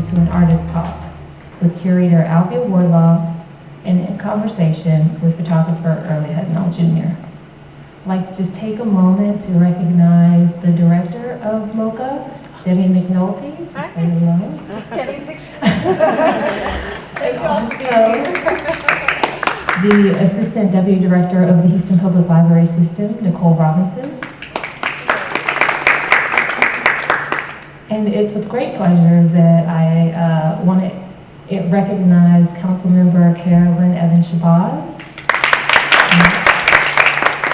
to an artist talk with curator Alvia Wardlaw and in conversation with photographer Earlie Hudnall Jr. I'd like to just take a moment to recognize the director of MoCA, Debbie McNulty. Just say hello. Just kidding. And also the Assistant Deputy Director of the Houston Public Library System, Nicole Robinson. And it's with great pleasure that I want to recognize Councilmember Carolyn Evans-Shabazz.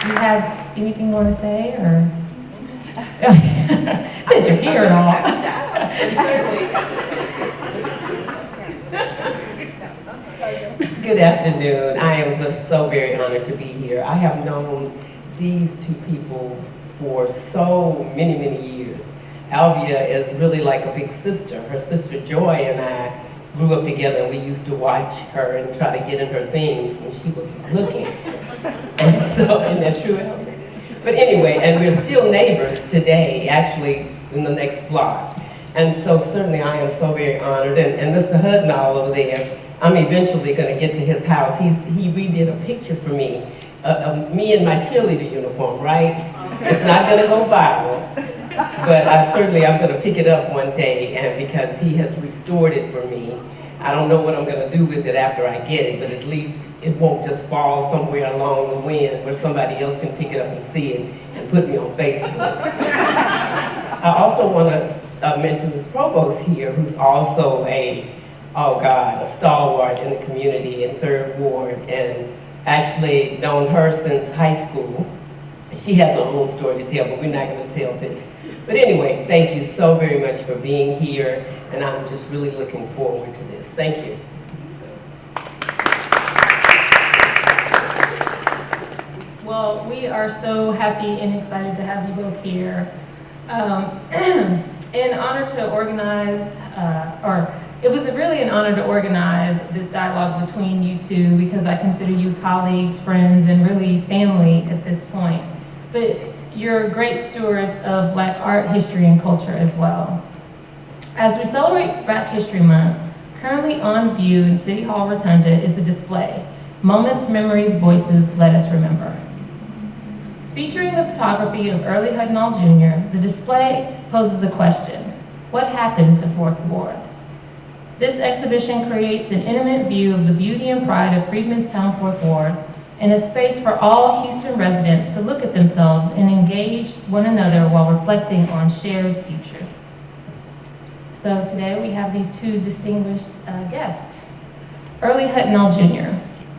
Do you have anything you want to say, or? Since you're here and all. Good afternoon. I am just so very honored to be here. I have known these two people for so many, many years. Alvia is really like a big sister. Her sister Joy and I grew up together, and we used to watch her and try to get in her things when she was looking. And so, isn't that true, Alvia? But anyway, and we're still neighbors today, actually in the next block. And so certainly I am so very honored. And Mr. Hudnall over there, I'm eventually going to get to his house. He redid a picture for me, me in my cheerleader uniform, right? It's not going to go viral, but I'm going to pick it up one day, and because he has restored it for me. I don't know what I'm going to do with it after I get it, but at least it won't just fall somewhere along the wind where somebody else can pick it up and see it and put me on Facebook. I also want to mention Ms. Provost here, who's also a stalwart in the community in 3rd Ward, and actually known her since high school. She has her own story to tell, but we're not going to tell this. But anyway, thank you so very much for being here, and I'm just really looking forward to this. Thank you. Well, we are so happy and excited to have you both here. In honor to organize, it was really an honor to organize this dialogue between you two, because I consider you colleagues, friends, and really family at this point. But you're great stewards of Black art, history, and culture as well. As we celebrate Black History Month, currently on view in City Hall Rotunda is a display, Moments, Memories, Voices, Let Us Remember. Featuring the photography of Earlie Hudnall Jr., the display poses a question: what happened to 4th Ward? This exhibition creates an intimate view of the beauty and pride of Freedmanstown 4th Ward, and a space for all Houston residents to look at themselves and engage one another while reflecting on shared future. So today we have these two distinguished guests. Earlie Hudnall Jr.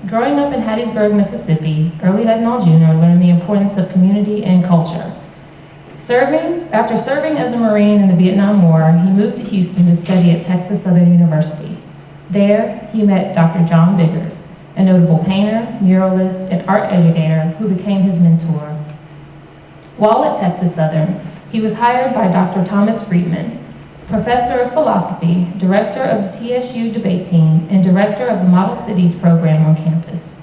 Growing up in Hattiesburg, Mississippi, Earlie Hudnall Jr. learned the importance of community and culture. After serving as a Marine in the Vietnam War, he moved to Houston to study at Texas Southern University. There, he met Dr. John Biggers, a notable painter, muralist, and art educator who became his mentor. While at Texas Southern, he was hired by Dr. Thomas Friedman, professor of philosophy, director of the TSU debate team, and director of the Model Cities program on campus.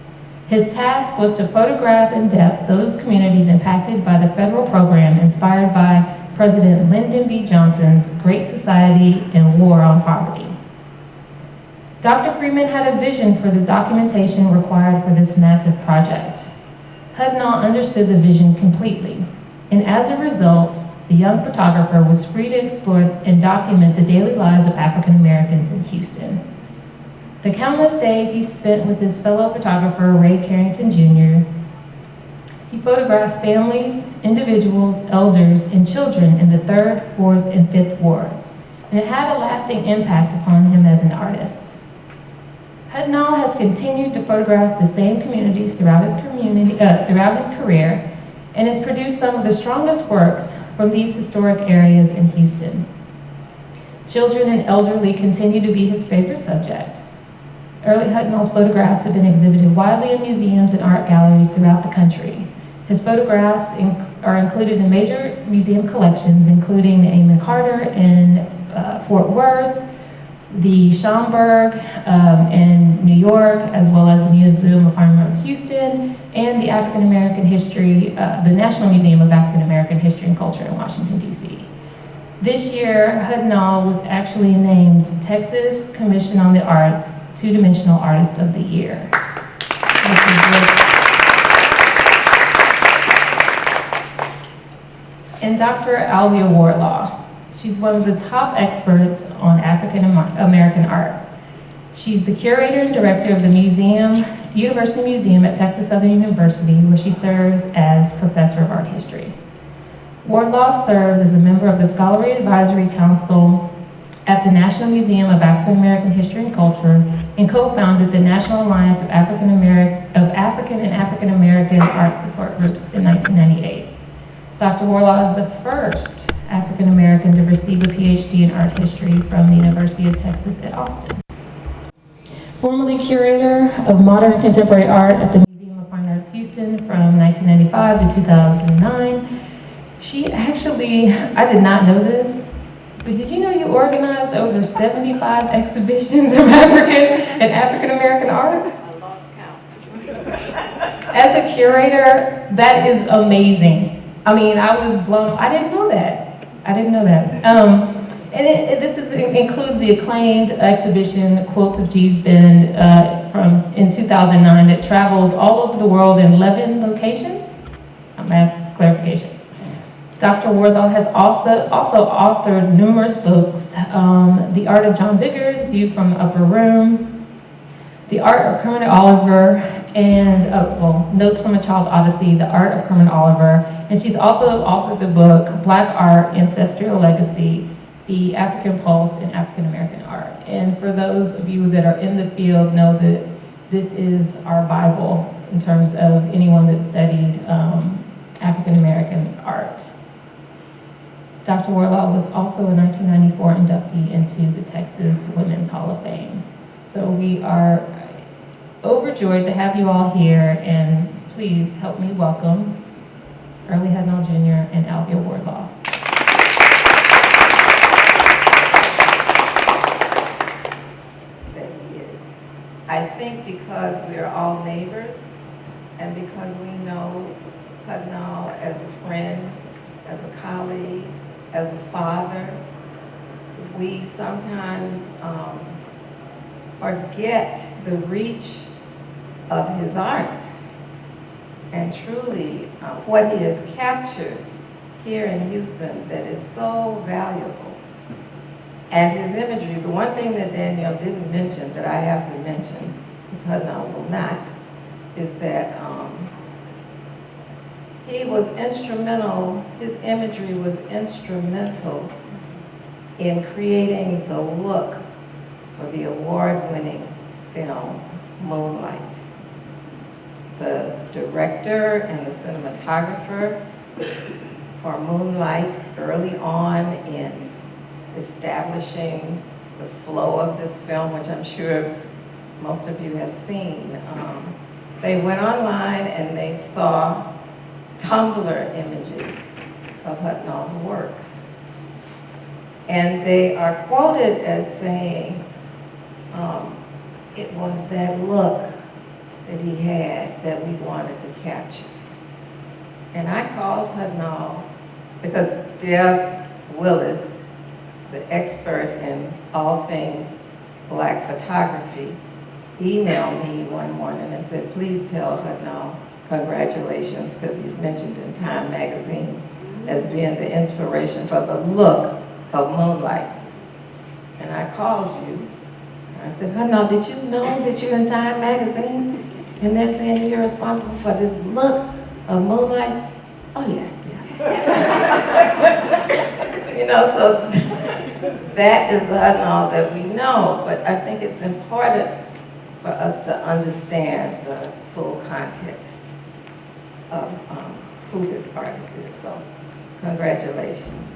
His task was to photograph in depth those communities impacted by the federal program inspired by President Lyndon B. Johnson's Great Society and War on Poverty. Dr. Friedman had a vision for the documentation required for this massive project. Hudnall understood the vision completely, and as a result, the young photographer was free to explore and document the daily lives of African Americans in Houston. The countless days he spent with his fellow photographer, Ray Carrington Jr., he photographed families, individuals, elders, and children in the 3rd, 4th, and 5th wards, and it had a lasting impact upon him as an artist. Hudnall has continued to photograph the same communities throughout his career, and has produced some of the strongest works from these historic areas in Houston. Children and elderly continue to be his favorite subject. Earlie Hudnall's photographs have been exhibited widely in museums and art galleries throughout the country. His photographs are included in major museum collections, including the Amon Carter in Fort Worth, the Schomburg in New York, as well as the Museum of Fine Arts Houston, and the African American History, the National Museum of African American History and Culture in Washington, D.C. This year, Hudnall was actually named Texas Commission on the Arts Two-Dimensional Artist of the Year. And Dr. Alvia Wardlaw. She's one of the top experts on African American art. She's the curator and director of the University Museum at Texas Southern University, where she serves as professor of art history. Wardlaw serves as a member of the Scholarly Advisory Council at the National Museum of African American History and Culture, and co-founded the National Alliance of African and African American Art Support Groups in 1998. Dr. Wardlaw is the first African American to receive a PhD in art history from the University of Texas at Austin. Formerly curator of modern and contemporary art at the Museum of Fine Arts Houston from 1995 to 2009, she actually, I did not know this, but did you know you organized over 75 exhibitions of African and African American art? I lost count. As a curator, that is amazing. I mean, I was blown, I didn't know that. And this includes the acclaimed exhibition, Quotes of G's Bend, in 2009 that traveled all over the world in 11 locations. I'm asking clarification. Dr. Wardlaw has also authored numerous books, The Art of John Biggers, Viewed from the Upper Room, The Art of Kermit Oliver, and Notes from a Child Odyssey, The Art of Kermit Oliver. And she's also authored the book, Black Art, Ancestral Legacy, The African Pulse in African American Art. And for those of you that are in the field, know that this is our Bible in terms of anyone that studied African American art. Dr. Wardlaw was also a 1994 inductee into the Texas Women's Hall of Fame. So we are overjoyed to have you all here, and please help me welcome Earlie Hudnall Jr. and Alvia Wardlaw. That he is. I think because we are all neighbors, and because we know Hudnall as a friend, as a colleague, as a father, we sometimes forget the reach of his art and truly what he has captured here in Houston that is so valuable. And his imagery, the one thing that Danielle didn't mention that I have to mention, because Hudnall will not, is that he was instrumental, his imagery was instrumental in creating the look for the award-winning film, Moonlight. The director and the cinematographer for Moonlight early on in establishing the flow of this film, which I'm sure most of you have seen. They went online and they saw Tumblr images of Hudnall's work. And they are quoted as saying, it was that look that he had that we wanted to capture. And I called Hudnall because Deb Willis, the expert in all things Black photography, emailed me one morning and said, please tell Hudnall congratulations, because he's mentioned in Time magazine as being the inspiration for the look of Moonlight. And I called you, and I said, Hudnall, did you know that you're in Time magazine? And they're saying you're responsible for this look of Moonlight? Oh yeah. You know, so that is the Hudnall that we know, but I think it's important for us to understand the full context of who this artist is, so congratulations.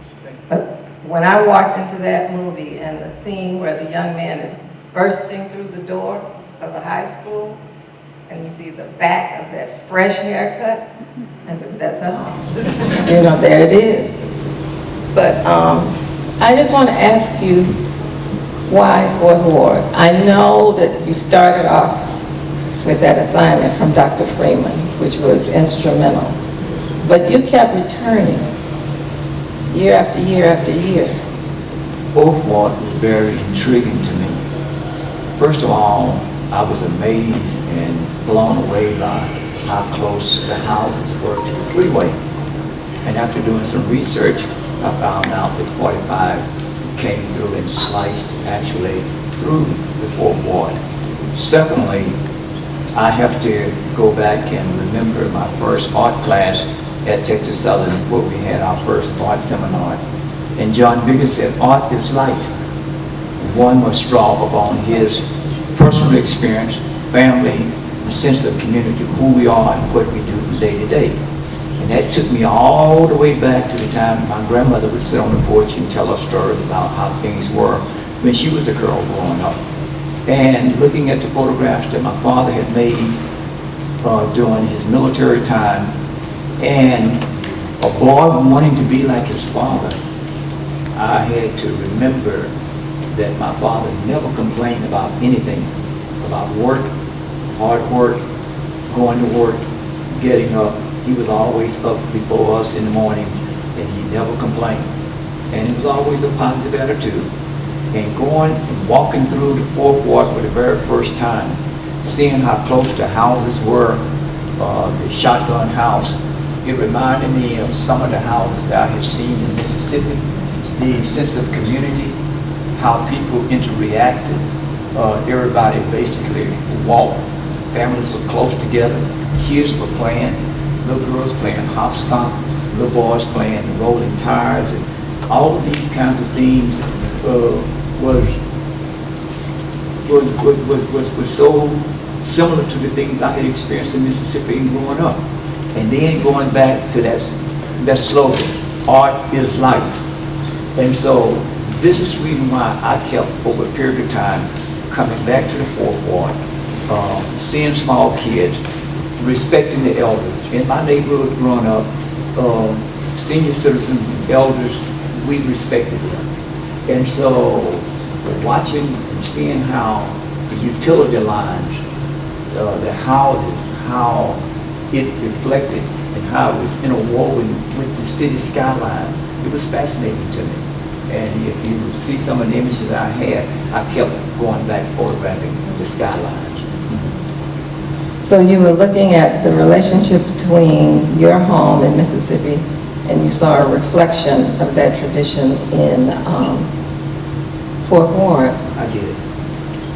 But when I walked into that movie and the scene where the young man is bursting through the door of the high school, and you see the back of that fresh haircut, I said, that's her. You know, there it is. But I just want to ask you, why Fourth Ward? I know that you started off with that assignment from Dr. Freeman, which was instrumental, but you kept returning. year after year after year? Fourth Ward was very intriguing to me. First of all, I was amazed and blown away by how close the houses were to the freeway. And after doing some research, I found out that 45 came through and sliced actually through the Fourth Ward. Secondly, I have to go back and remember my first art class at Texas Southern, where we had our first art seminar. And John Bigger said, art is life. One must draw upon his personal experience, family, a sense of community, who we are and what we do from day to day. And that took me all the way back to the time my grandmother would sit on the porch and tell us stories about how things were when she was a girl growing up. And looking at the photographs that my father had made during his military time, and a boy wanting to be like his father, I had to remember that my father never complained about anything, about work, hard work, going to work, getting up. He was always up before us in the morning, and he never complained. And it was always a positive attitude. And going and walking through the Fourth Ward for the very first time, seeing how close the houses were, the shotgun house, it reminded me of some of the houses that I had seen in Mississippi, the sense of community, how people interreacted. Everybody basically walked, families were close together, kids were playing, little girls playing hopscotch, little boys playing rolling tires, and all of these kinds of things was so similar to the things I had experienced in Mississippi and growing up. And then going back to that slogan, art is life. And so this is the reason why I kept, over a period of time, coming back to the Fourth Ward, seeing small kids, respecting the elders. In my neighborhood growing up, senior citizens, elders, we respected them. And so watching and seeing how the utility lines, the houses, how it reflected and how it was interwoven with the city skyline, it was fascinating to me. And if you see some of the images I had, I kept going back photographing the skylines. So you were looking at the relationship between your home in Mississippi, and you saw a reflection of that tradition in Fourth Ward. I did.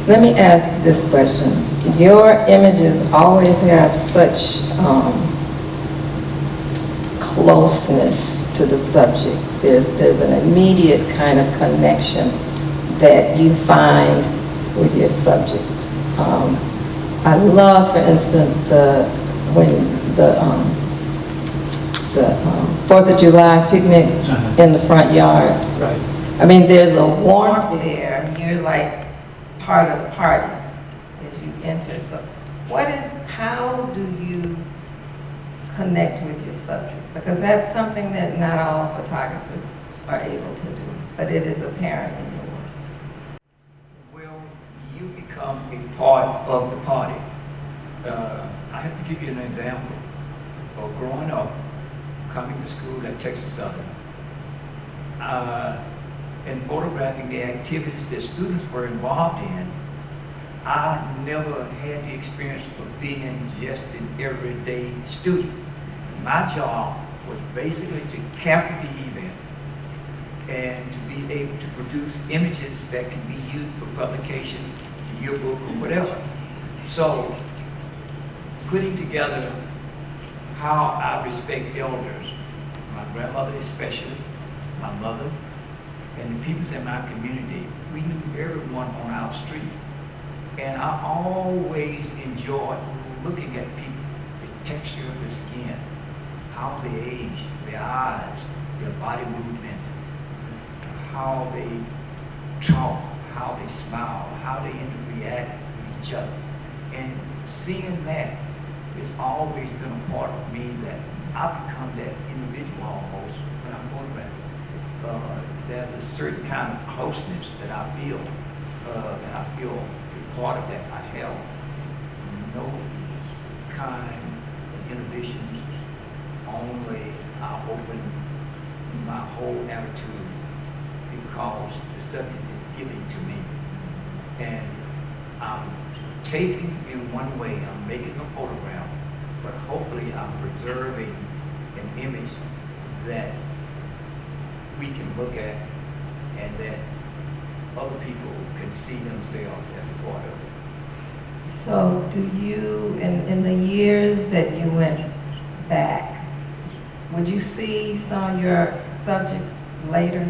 Let me ask this question. Your images always have such closeness to the subject. There's an immediate kind of connection that you find with your subject. I love, for instance, when the 4th of July picnic in the front yard. Right. I mean, there's a warmth there. I mean, you're like part of the party as you enter. So how do you connect with your subject? Because that's something that not all photographers are able to do, but it is apparent in your work. Well, you become a part of the party. I have to give you an example of growing up, coming to school at Texas Southern, and photographing the activities that students were involved in. I never had the experience of being just an everyday student. My job was basically to capture the event and to be able to produce images that can be used for publication, yearbook, or whatever. So, putting together how I respect elders, my grandmother especially, my mother, and the people in my community, we knew everyone on our street. And I always enjoyed looking at people, the texture of their skin, how they age, their eyes, their body movement, how they talk, how they smile, how they interact with each other. And seeing that has always been a part of me, that I become that individual almost when I'm photographing. There's a certain kind of closeness that I feel, a part of that. I have no kind of inhibitions, only our open my whole attitude because the subject is given to me. And I'm taking in one way, I'm making a photograph, but hopefully I'm preserving an image that we can look at and that other people can see themselves as a part of it. So do you, in the years that you went back, would you see some of your subjects later?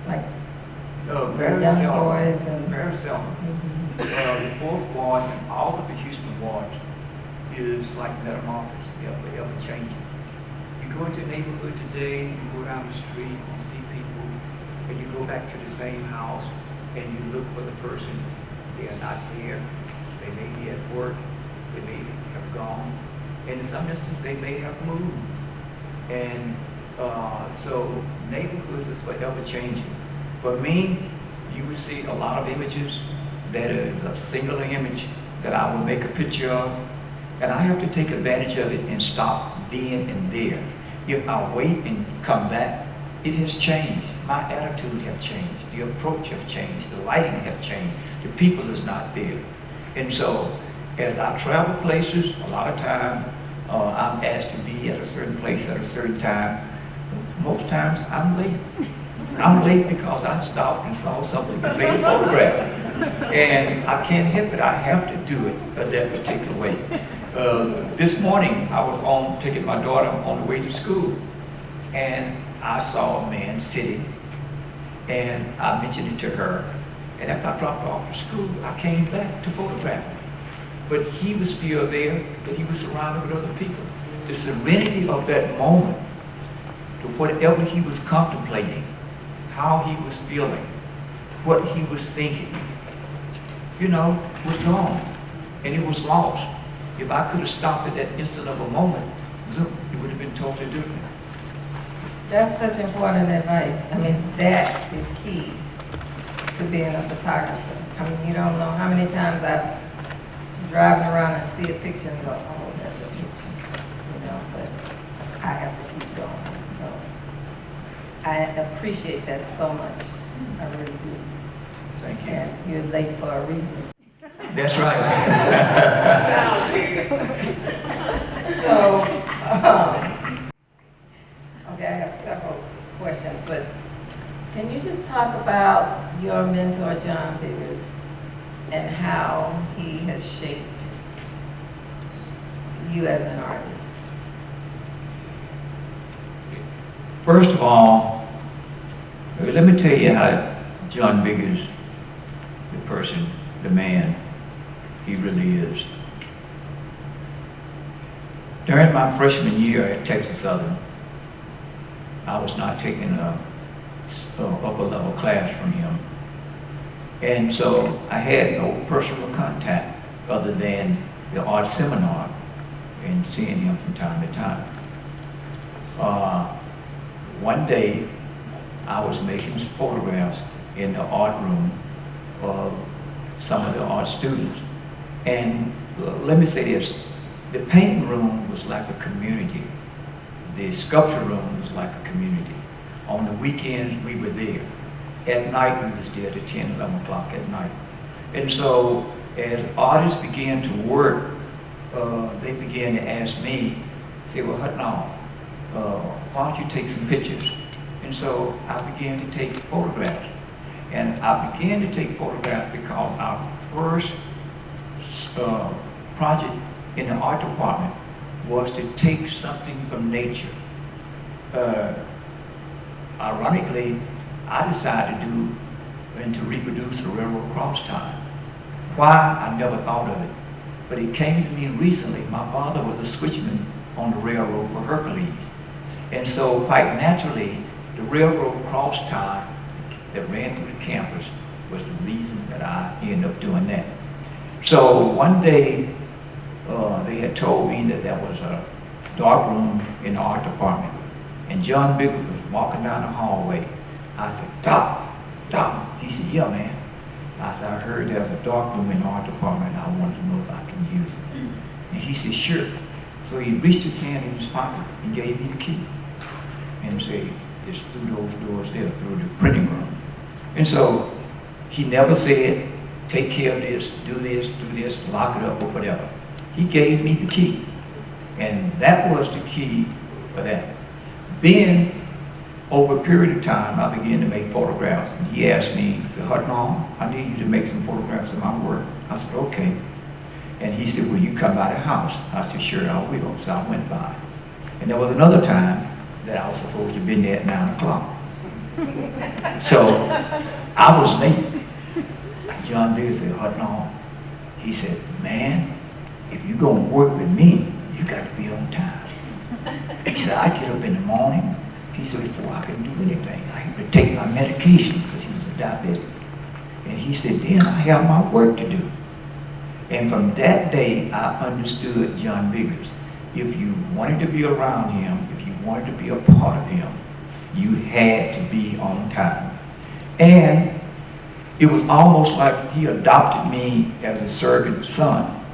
Like Very young seldom. boys and... Very seldom. The fourth ward and all of the Houston wards is like metamorphosis, they're forever changing. You go into a neighborhood today, you go down the street, you see people, and you go back to the same house, and you look for the person, they are not there. They may be at work, they may have gone, and in some instances they may have moved. And so neighborhoods are forever changing. For me, you would see a lot of images that is a singular image that I will make a picture of, and I have to take advantage of it and stop then and there. If I wait and come back, it has changed. My attitude have changed. The approach have changed. The lighting have changed. The people is not there. And so, as I travel places, a lot of time I'm asked to be at a certain place at a certain time. Most times I'm late. I'm late because I stopped and saw something and made a photograph. And I can't help it. I have to do it that particular way. This morning I was taking my daughter on the way to school, and I saw a man sitting, and I mentioned it to her. And after I dropped her off to school, I came back to photograph him. But he was still there, but he was surrounded with other people. The serenity of that moment, to whatever he was contemplating, how he was feeling, what he was thinking, was gone. And it was lost. If I could have stopped at that instant of a moment, zoom, it would have been totally different. That's such important advice. I mean, that is key to being a photographer. I mean, you don't know how many times I've driving around and see a picture and go, oh, that's a picture, but I have to keep going. So I appreciate that so much. I really do. Thank you. And you're late for a reason. That's right. So, okay, I have several questions, but can you just talk about your mentor, John Biggers, and how he has shaped you as an artist? First of all, let me tell you how John Biggers, the person, the man, he really is. During my freshman year at Texas Southern, I was not taking a upper level class from him. And so I had no personal contact other than the art seminar and seeing him from time to time. One day I was making photographs in the art room of some of the art students. And let me say this, the painting room was like a community. The sculpture room was like a community. On the weekends, we were there. At night, we was there to 10, 11 o'clock at night. And so, as artists began to work, they began to ask me, say, well, Hudnall, why don't you take some pictures? And so, I began to take photographs. And I began to take photographs because our first project in the art department was to take something from nature. Ironically, I decided to do and to reproduce a railroad cross tie. Why? I never thought of it. But it came to me recently. My father was a switchman on the railroad for Hercules. And so quite naturally, the railroad cross tie that ran through the campus was the reason that I ended up doing that. So one day, they had told me that there was a dark room in the art department. And John Biggers was walking down the hallway. I said, Doc. He said, yeah, man. I said, I heard there's a dark room in the art department and I wanted to know if I can use it. And he said, sure. So he reached his hand in his pocket and gave me the key and said, is through those doors there, through the printing room. And so he never said, take care of this, do this, lock it up, or whatever. He gave me the key. And that was the key for that. Then, over a period of time, I began to make photographs. And he asked me, he said, Hudnall, I need you to make some photographs of my work. I said, okay. And he said, will you come by the house? I said, sure, I will. So I went by. And there was another time that I was supposed to have been there at 9 o'clock. So I was late. John Biggers said, Hudnall, he said, man, if you're going to work with me, you got to be on time. He said, I get up in the morning. He said, before I could do anything, I had to take my medication because he was a diabetic. And he said, then I have my work to do. And from that day, I understood John Biggers. If you wanted to be around him, if you wanted to be a part of him, you had to be on time. And it was almost like he adopted me as a servant son.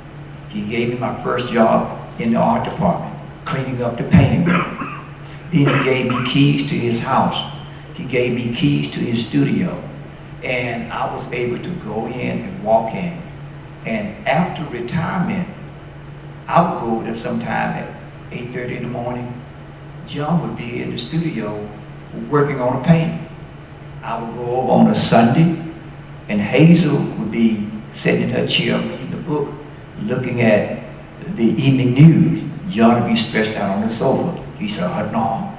He gave me my first job in the art department, cleaning up the painting room. Then he gave me keys to his house. He gave me keys to his studio. And I was able to go in and walk in. And after retirement, I would go there sometime at 8:30 in the morning. John would be in the studio working on a painting. I would go over on a Sunday, and Hazel would be sitting in her chair reading the book, looking at the evening news. John would be stretched out on the sofa. He said, Hudnall.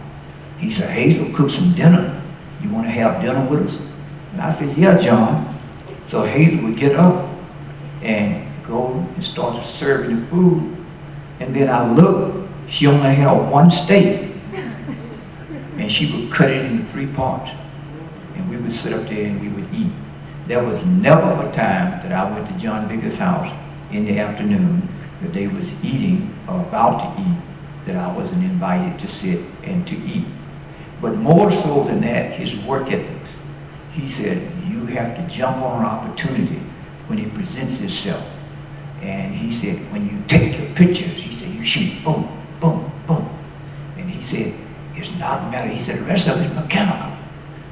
He said, Hazel, cook some dinner. You want to have dinner with us? And I said, yeah, John. So Hazel would get up and go and start serving the food. And then I looked, she only had one steak. And she would cut it into 3 parts. And we would sit up there and we would eat. There was never a time that I went to John Biggers' house in the afternoon that they was eating or about to eat that I wasn't invited to sit and to eat. But more so than that, his work ethics. He said, you have to jump on an opportunity when it presents itself. And he said, when you take your pictures, he said, you shoot boom, boom, boom. And he said, it's not a matter. He said, the rest of it is mechanical.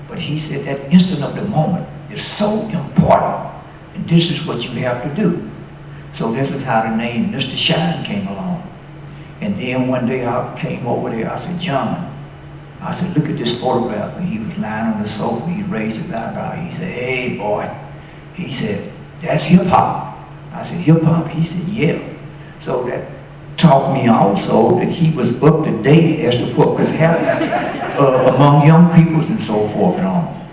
But he said, that instant of the moment is so important. And this is what you have to do. So this is how the name Mr. Shine came along. And then one day I came over there, I said, John, I said, look at this photograph. And he was lying on the sofa, he raised his eyebrow. He said, hey, boy. He said, that's hip-hop. I said, hip-hop? He said, yeah. So that taught me also that he was up to date as to what was happening among young people and so forth and on.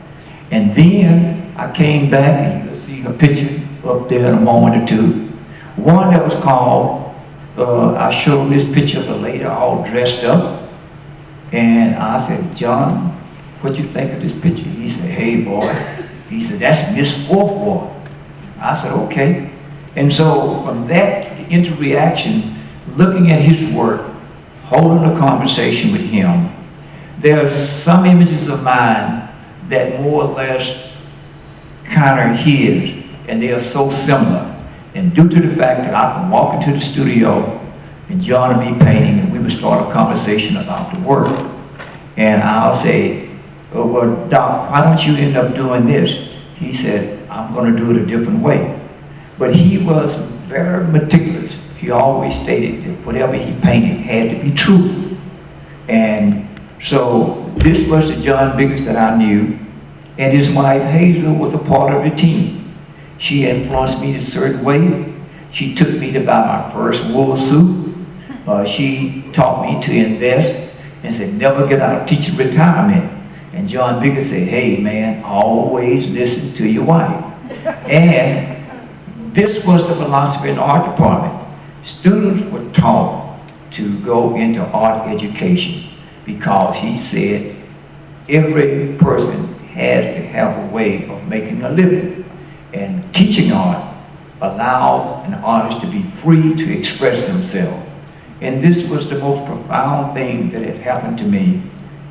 And then I came back, and you'll see a picture up there in a moment or two. One that was called, I showed this picture of a lady all dressed up. And I said, John, what you think of this picture? He said, hey, boy. He said, that's Miss Fourth Ward. I said, okay. And so from that interaction, looking at his work, holding a conversation with him, there's some images of mine that more or less kind of his, and they are so similar. And due to the fact that I can walk into the studio and John would be painting and we would start a conversation about the work. And I'll say, oh, well, Doc, why don't you end up doing this? He said, I'm going to do it a different way. But he was very meticulous. He always stated that whatever he painted had to be true. And so this was the John Biggers that I knew. And his wife Hazel was a part of the team. She influenced me in a certain way. She took me to buy my first wool suit. She taught me to invest and said, never get out of teaching retirement. And John Biggers said, hey man, always listen to your wife. And this was the philosophy in the art department. Students were taught to go into art education because he said every person has to have a way of making a living. And teaching art allows an artist to be free to express himself. And this was the most profound thing that had happened to me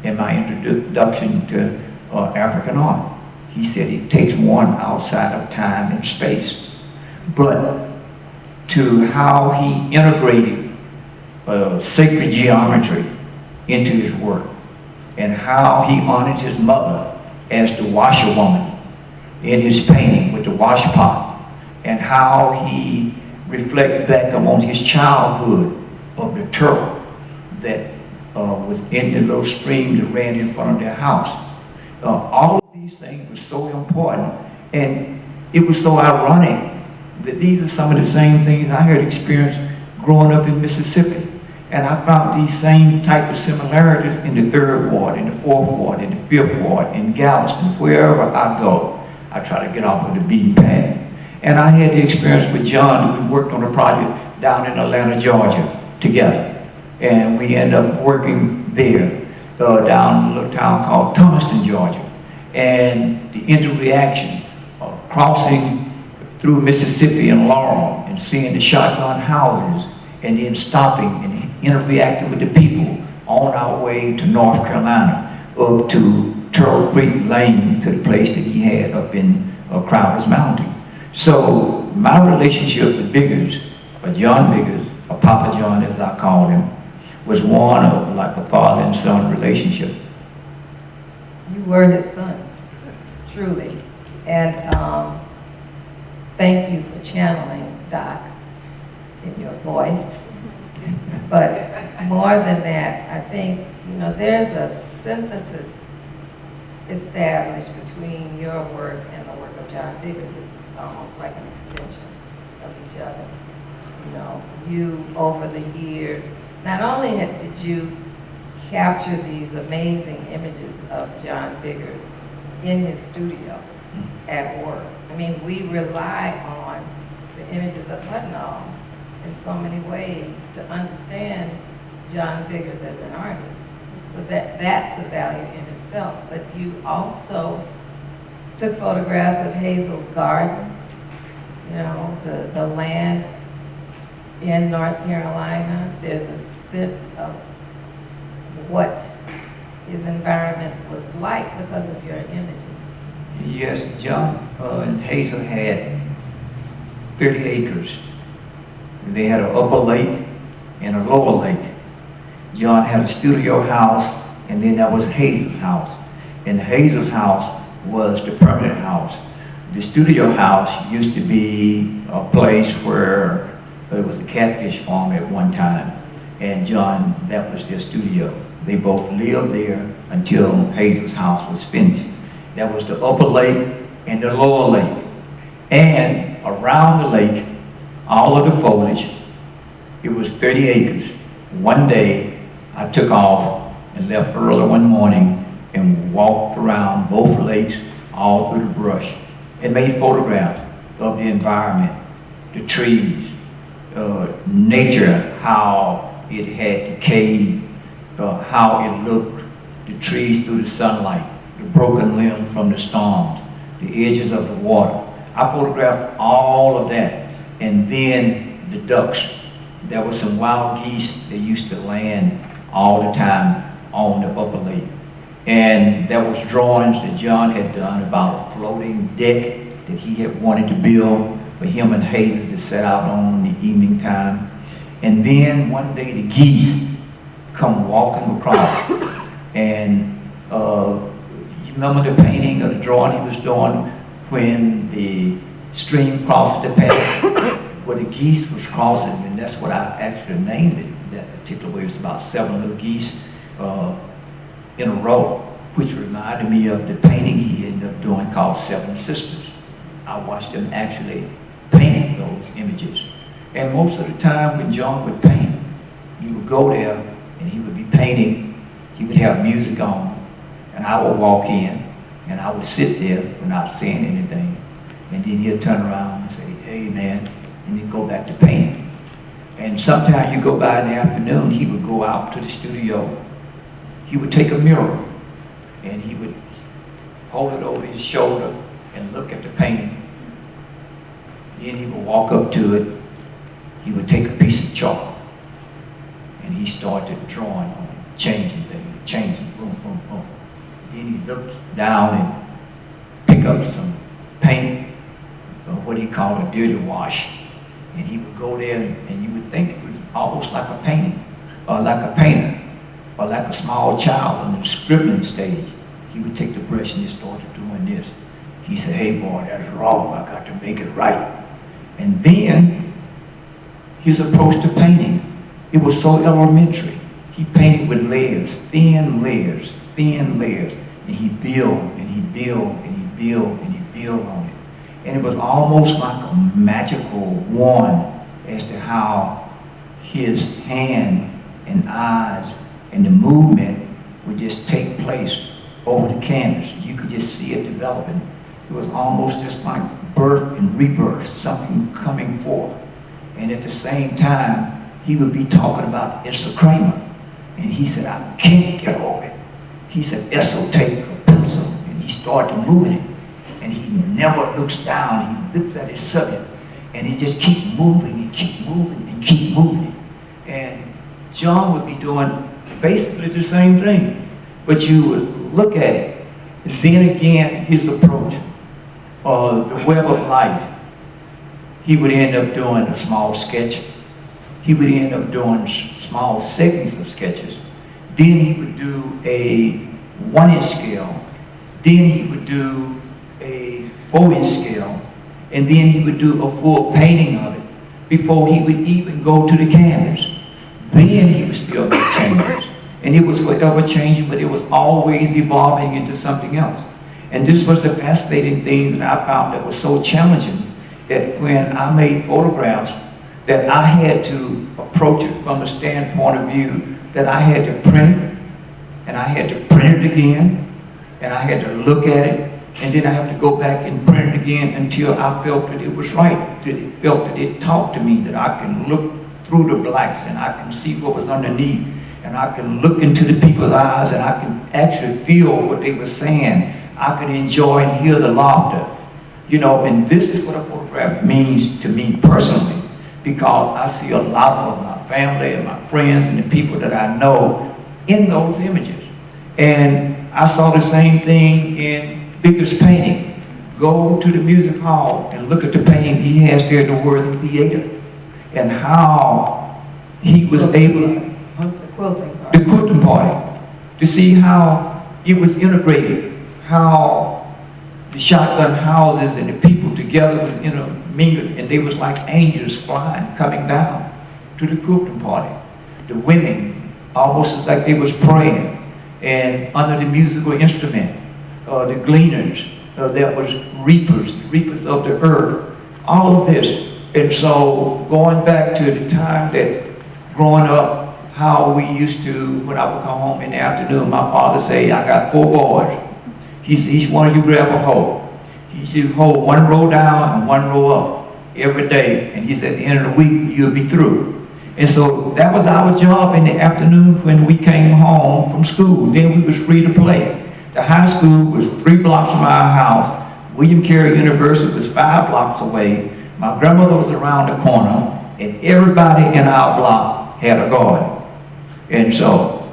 in my introduction to African art. He said it takes one outside of time and space. But to how he integrated sacred geometry into his work. and how he honored his mother as the washerwoman in his painting with the wash pot, and how he reflected back on his childhood of the turtle that was in the little stream that ran in front of their house. All of these things were so important, and it was so ironic that these are some of the same things I had experienced growing up in Mississippi. And I found these same type of similarities in the 3rd Ward, in the 4th Ward, in the 5th Ward, in Galveston. Wherever I go, I try to get off of the beaten path. And I had the experience with John. We worked on a project down in Atlanta, Georgia, together. And we ended up working there, down in a little town called Thomaston, Georgia. And the interaction of crossing through Mississippi and Laurel and seeing the shotgun houses, and then stopping and interacting with the people on our way to North Carolina, up to Turtle Creek Lane, to the place that he had up in Crowder's Mountain. So my relationship with Biggers, or John Biggers, or Papa John as I called him, was one of like a father and son relationship. You were his son, truly. And thank you for channeling Doc in your voice. But more than that, I think, there's a synthesis established between your work and the work of John Biggers. It's almost like an extension of each other. You, over the years, not only did you capture these amazing images of John Biggers in his studio at work. I mean, we rely on the images of Hudnall in so many ways to understand John Biggers as an artist. So that's a value in itself. But you also took photographs of Hazel's garden, the land in North Carolina. There's a sense of what his environment was like because of your images. Yes, John and Hazel had 30 acres. They had an upper lake and a lower lake. John had a studio house, and then that was Hazel's house. And Hazel's house was the permanent house. The studio house used to be a place where it was a catfish farm at one time. And John, that was their studio. They both lived there until Hazel's house was finished. That was the upper lake and the lower lake. And around the lake, all of the foliage, it was 30 acres. One day, I took off and left early one morning and walked around both lakes, all through the brush, and made photographs of the environment, the trees, nature, how it had decayed, how it looked, the trees through the sunlight, the broken limbs from the storms, the edges of the water. I photographed all of that. And then the ducks. There were some wild geese that used to land all the time on the upper lake. And there was drawings that John had done about a floating deck that he had wanted to build for him and Hazel to set out on in the evening time. And then one day the geese come walking across. And you remember the painting or the drawing he was doing when the stream crossed the path? Where the geese was crossing, and that's what I actually named it, that particular way. It's about 7 little geese in a row, which reminded me of the painting he ended up doing called 7 Sisters. I watched him actually paint those images. And most of the time when John would paint, he would go there and he would be painting, he would have music on, and I would walk in and I would sit there without saying anything. And then he'd turn around and say, "Hey man," and then go back to painting. And sometimes you go by in the afternoon, he would go out to the studio. He would take a mirror and he would hold it over his shoulder and look at the painting. Then he would walk up to it. He would take a piece of chalk and he started drawing on it, changing things, changing, boom, boom, boom. Then he looked down and picked up some paint, or what he called a dirty wash. And he would go there and you would think it was almost like a painting, or like a painter. or like a small child on the scribbling stage, he would take the brush and he started doing this. He said, hey boy, that's wrong, I got to make it right. And then his approach to painting, it was so elementary. He painted with layers, thin layers, thin layers. And he'd build, and he'd build, and he'd build, and he'd build on it. And it was almost like a magical wand as to how his hand and eyes and the movement would just take place over the canvas. You could just see it developing. It was almost just like birth and rebirth, something coming forth. And at the same time, he would be talking about Issa Kramer. And he said, I can't get over it. He said, Issa, take a pencil. And he started moving it. And he never looks down. He looks at his subject. And he just keep moving and keep moving and keep moving it. And John would be doing basically the same thing. But you would look at it. And then again, his approach, the web of life. He would end up doing a small sketch. He would end up doing small segments of sketches. Then he would do a 1-inch scale. Then he would do a 4-inch scale. And then he would do a full painting of it before he would even go to the canvas. Then he would still make changes. And it was forever changing, but it was always evolving into something else. And this was the fascinating thing that I found that was so challenging, that when I made photographs, that I had to approach it from a standpoint of view that I had to print it, and I had to print it again, and I had to look at it, and then I have to go back and print it again until I felt that it was right, that it felt that it talked to me, that I can look through the blacks and I can see what was underneath, and I can look into the people's eyes and I can actually feel what they were saying. I could enjoy and hear the laughter. You know, and this is what a photograph means to me personally, because I see a lot of my family and my friends and the people that I know in those images. And I saw the same thing in Bicker's painting. Go to the music hall and look at the painting he has there, the word theater, and how he was able, the quilting party, to see how it was integrated, how the shotgun houses and the people together was intermingled, and they was like angels flying, coming down to the quilting party. The women, almost as like they was praying, and under the musical instrument, the gleaners, that was reapers, the reapers of the earth, all of this. And so going back to the time that growing up, how we used to, when I would come home in the afternoon, my father say, I got 4 boys. He said, each one of you grab a hoe. He said, hold 1 row down and 1 row up every day. And he said, at the end of the week, you'll be through. And so that was our job in the afternoon when we came home from school. Then we was free to play. The high school was 3 blocks from our house. William Carey University was 5 blocks away. My grandmother was around the corner, and everybody in our block had a garden. And so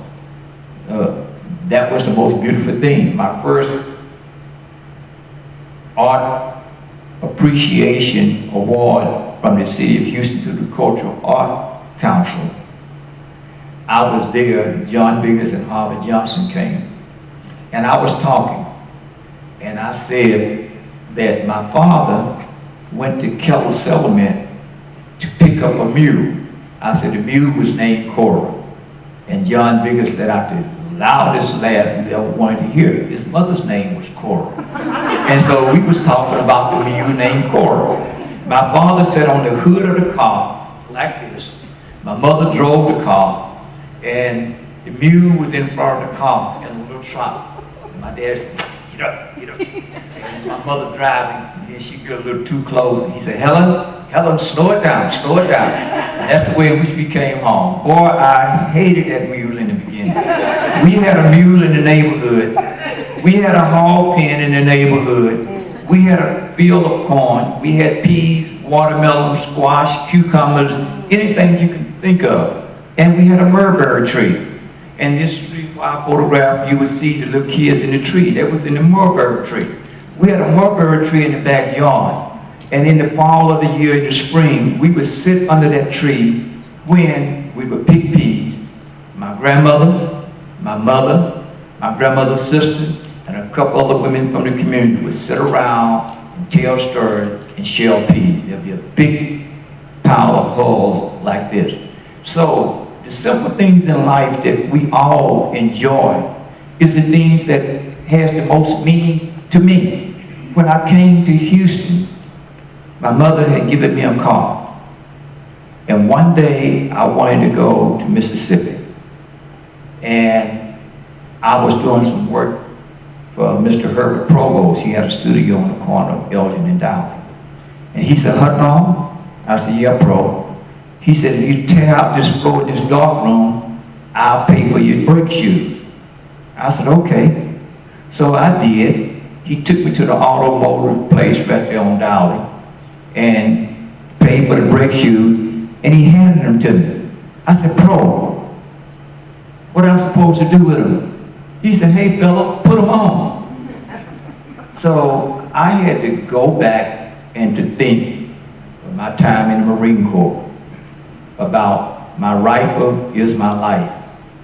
that was the most beautiful thing. My first art appreciation award from the city of Houston to the Cultural Art Council. I was there, John Biggers and Harvey Johnson came, and I was talking, and I said that my father went to Keller Settlement to pick up a mule. I said the mule was named Cora, and John Biggers let out the loudest laugh you ever wanted to hear. His mother's name was Cora. And so we was talking about the mule named Cora. My father sat on the hood of the car like this. My mother drove the car, and the mule was in front of the car in a little trot. And my dad said, get up, get up. And my mother driving, and then she got a little too close, and he said, Helen, slow it down, slow it down. And that's the way in which we came home. Boy, I hated that mule in the beginning. We had a mule in the neighborhood. We had a hog pen in the neighborhood. We had a field of corn. We had peas, watermelon, squash, cucumbers, anything you can think of. And we had a mulberry tree. And this tree, while I photographed, you would see the little kids in the tree. That was in the mulberry tree. We had a mulberry tree in the backyard. And in the fall of the year, in the spring, we would sit under that tree when we would pick peas. My grandmother, my mother, my grandmother's sister, and a couple other women from the community would sit around and tell stories and shell peas. There'd be a big pile of hulls like this. So the simple things in life that we all enjoy is the things that has the most meaning to me. When I came to Houston, my mother had given me a car. And one day I wanted to go to Mississippi. And I was doing some work for Mr. Herbert Provost. He had a studio on the corner of Elgin and Dowling. And he said, Hudnall? I said, yeah, Pro. He said, if you tear out this floor in this dark room, I'll pay for your brake shoes. I said, okay. So I did. He took me to the automotive place right there on Dowling and paid for the brake shoes, and he handed them to me. I said, Pro, what am I supposed to do with them? He said, hey, fella, put them on. So I had to go back and to think of my time in the Marine Corps about my rifle is my life.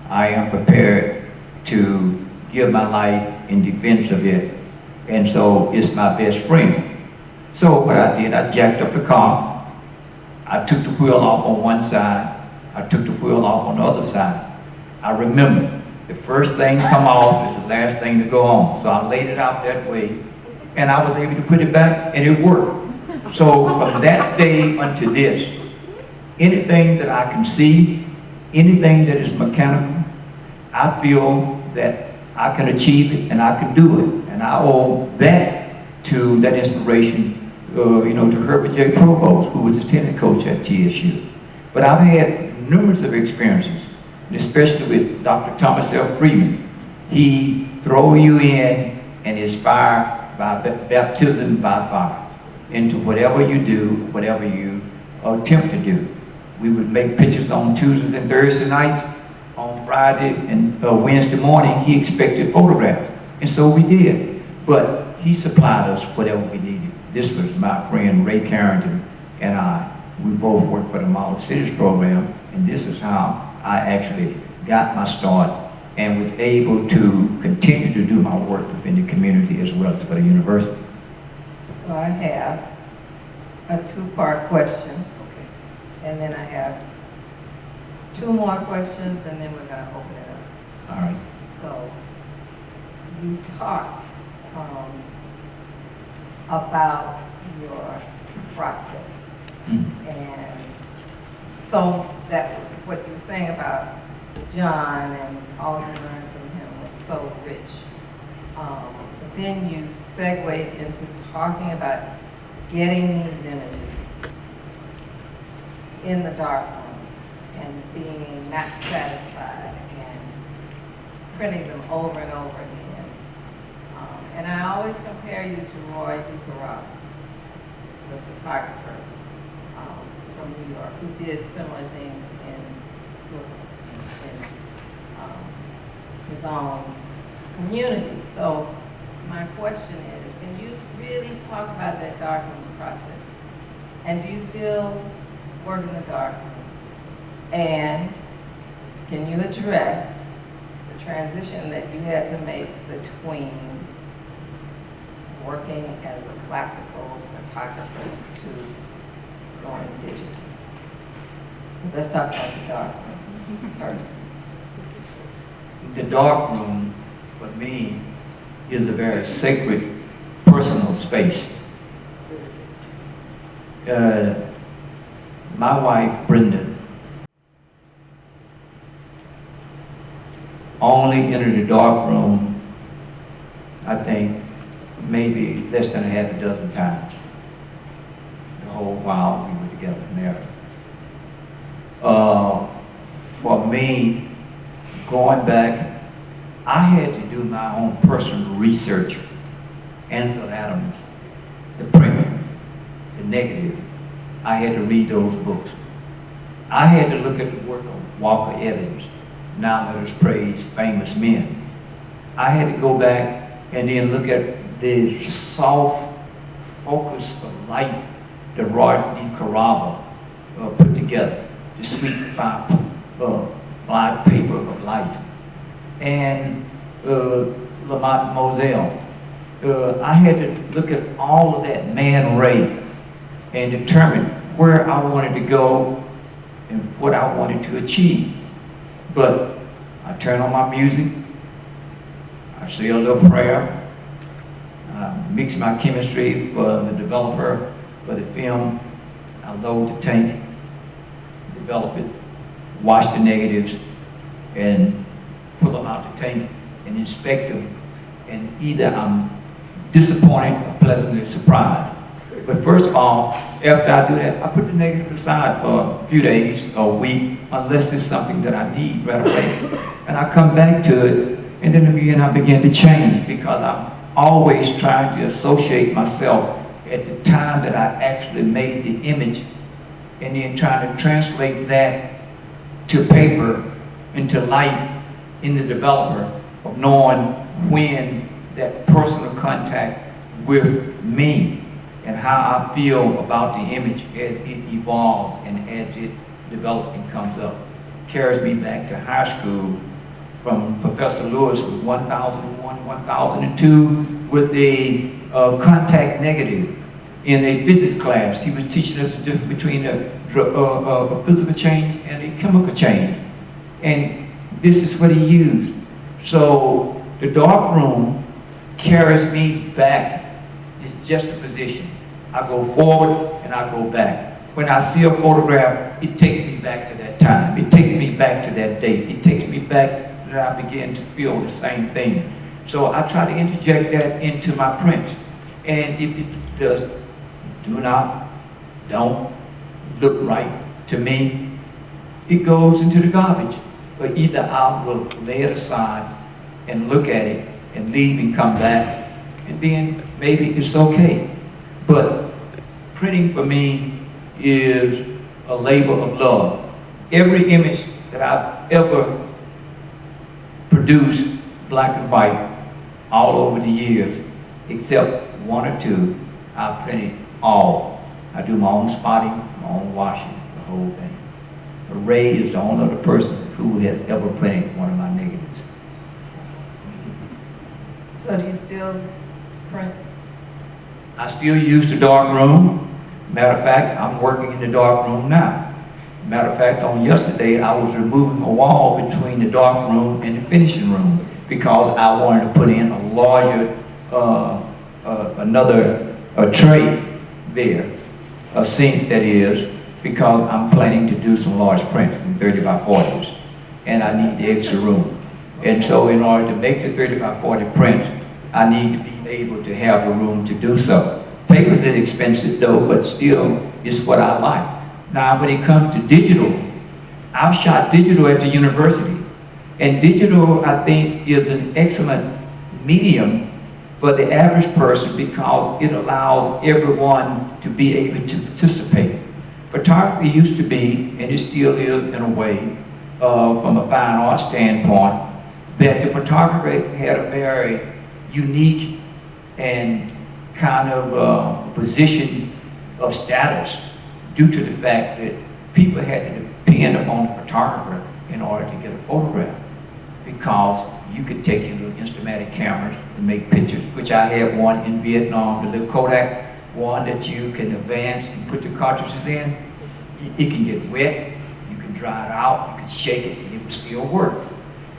I am prepared to give my life in defense of it. And so it's my best friend. So what I did, I jacked up the car. I took the wheel off on one side. I took the wheel off on the other side. I remember the first thing come off is the last thing to go on. So I laid it out that way, and I was able to put it back, and it worked. So from that day unto this, anything that I can see, anything that is mechanical, I feel that I can achieve it and I can do it. And I owe that to that inspiration, to Herbert J. Provost, who was the tennis coach at TSU. But I've had numerous of experiences, especially with Dr. Thomas L. Freeman. He throw you in and inspire by baptism by fire into whatever you do, whatever you attempt to do. We would make pictures on Tuesdays and Thursday nights. On Friday and Wednesday morning, he expected photographs. And so we did. But he supplied us whatever we needed. This was my friend Ray Carrington and I. We both worked for the Model Cities program. And this is how I actually got my start and was able to continue to do my work within the community as well as for the university. So I have a two-part question. And then I have two more questions, and then we're going to open it up. All right. So you talked about your process. And so that what you were saying about John and all you learned from him was so rich. But then you segued into talking about getting these images in the dark room and being not satisfied and printing them over and over again. And I always compare you to Roy DeCarava, the photographer from New York, who did similar things in his own community. So my question is, can you really talk about that darkroom process? And do you still work in the darkroom? And can you address the transition that you had to make between working as a classical photographer to going digital? Let's talk about the darkroom first. The darkroom, for me, is a very sacred, personal space. My wife, Brenda, only entered the darkroom, I think, maybe less than a half a dozen times. The whole while we were together married. For me, going back, I had to do my own personal research. Ansel Adams, the print, the negative. I had to read those books. I had to look at the work of Walker Evans, now let us praise famous men. I had to go back and then look at the soft focus of light that Roy DeCarava put together, the sweet fly paper of light. and Lamont Moselle. I had to look at all of that man ray and determine where I wanted to go and what I wanted to achieve. But I turn on my music, I say a little prayer, I mix my chemistry for the developer, for the film, I load the tank, develop it, wash the negatives, and pull them out the tank and inspect them. And either I'm disappointed or pleasantly surprised. But first of all, after I do that, I put the negative aside for a few days or a week, unless it's something that I need right away. And I come back to it, and then again I begin to change, because I'm always trying to associate myself at the time that I actually made the image, and then trying to translate that to paper, into light, in the developer, of knowing when that personal contact with me and how I feel about the image as it evolves and as it develops and comes up. Carries me back to high school from Professor Lewis with 1001, 1002 with a contact negative in a physics class. He was teaching us the difference between a physical change and a chemical change. And this is what he used. So the dark room carries me back. It's just a position. I go forward and I go back. When I see a photograph, it takes me back to that time. It takes me back to that date. It takes me back that I begin to feel the same thing. So I try to interject that into my prints. And if it does don't look right to me, it goes into the garbage. But either I will lay it aside and look at it and leave and come back, and then maybe it's okay. But printing for me is a labor of love. Every image that I've ever produced, black and white, all over the years, except one or two, I printed all. I do my own spotting, my own washing, the whole thing. Ray is the only other person who has ever printed one of my negatives. So do you still print? I still use the dark room. Matter of fact, I'm working in the dark room now. Matter of fact, on yesterday, I was removing a wall between the dark room and the finishing room because I wanted to put in a larger, a tray there, a sink that is, because I'm planning to do some large prints in 30 by 40s, and I need the extra room. And so in order to make the 30 by 40 print, I need to be able to have the room to do so. Paper is expensive though, but still it's what I like. Now when it comes to digital, I've shot digital at the university. And digital, I think, is an excellent medium for the average person because it allows everyone to be able to participate. Photography used to be, and it still is in a way, from a fine art standpoint, that the photographer had a very unique and kind of position of status due to the fact that people had to depend upon the photographer in order to get a photograph, because you could take your little Instamatic cameras and make pictures, which I had one in Vietnam, the little Kodak one that you can advance and put the cartridges in. It can get wet, you can dry it out, you can shake it, and it will still work.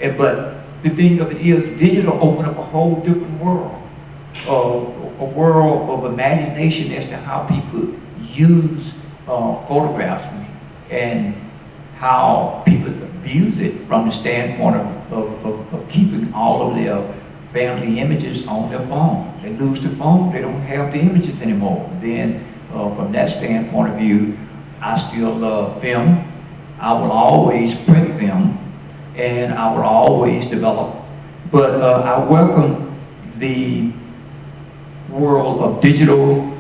But the thing of it is, digital opened up a whole different world, a world of imagination as to how people use photographs and how people abuse it from the standpoint of keeping all of their family images on their phone. They lose the phone, they don't have the images anymore. Then from that standpoint of view, I still love film. I will always print film, and I will always develop. But I welcome the world of digital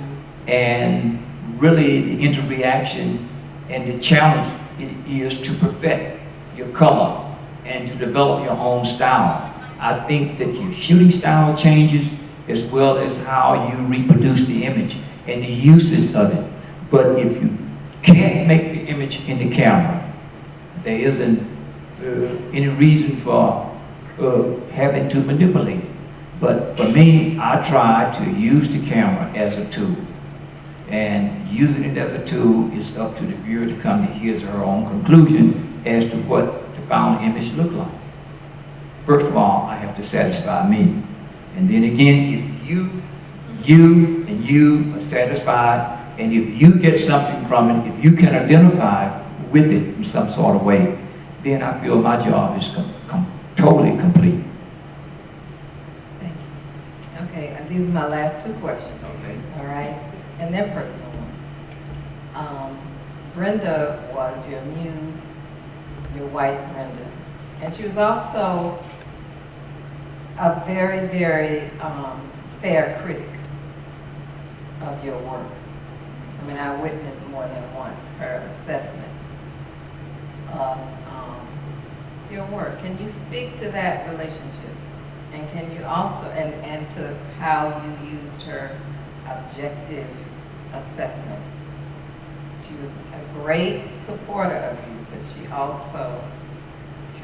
and really the interaction and the challenge it is to perfect your color and to develop your own style. I think that your shooting style changes as well as how you reproduce the image and the uses of it. But if you can't make the image in the camera, there isn't any reason for having to manipulate. But for me, I try to use the camera as a tool. And using it as a tool is up to the viewer to come to his or her own conclusion as to what the final image looked like. First of all, I have to satisfy me. And then again, if you are satisfied, and if you get something from it, if you can identify with it in some sort of way, then I feel my job is totally complete. Thank you. Okay, and these are my last two questions. Okay. All right, and they're personal ones. Brenda was your muse, your wife, Brenda, and she was also a very, very fair critic of your work. I mean, I witnessed more than once her assessment of your work. Can you speak to that relationship? And can you also, and to how you used her objective assessment? She was a great supporter of you, but she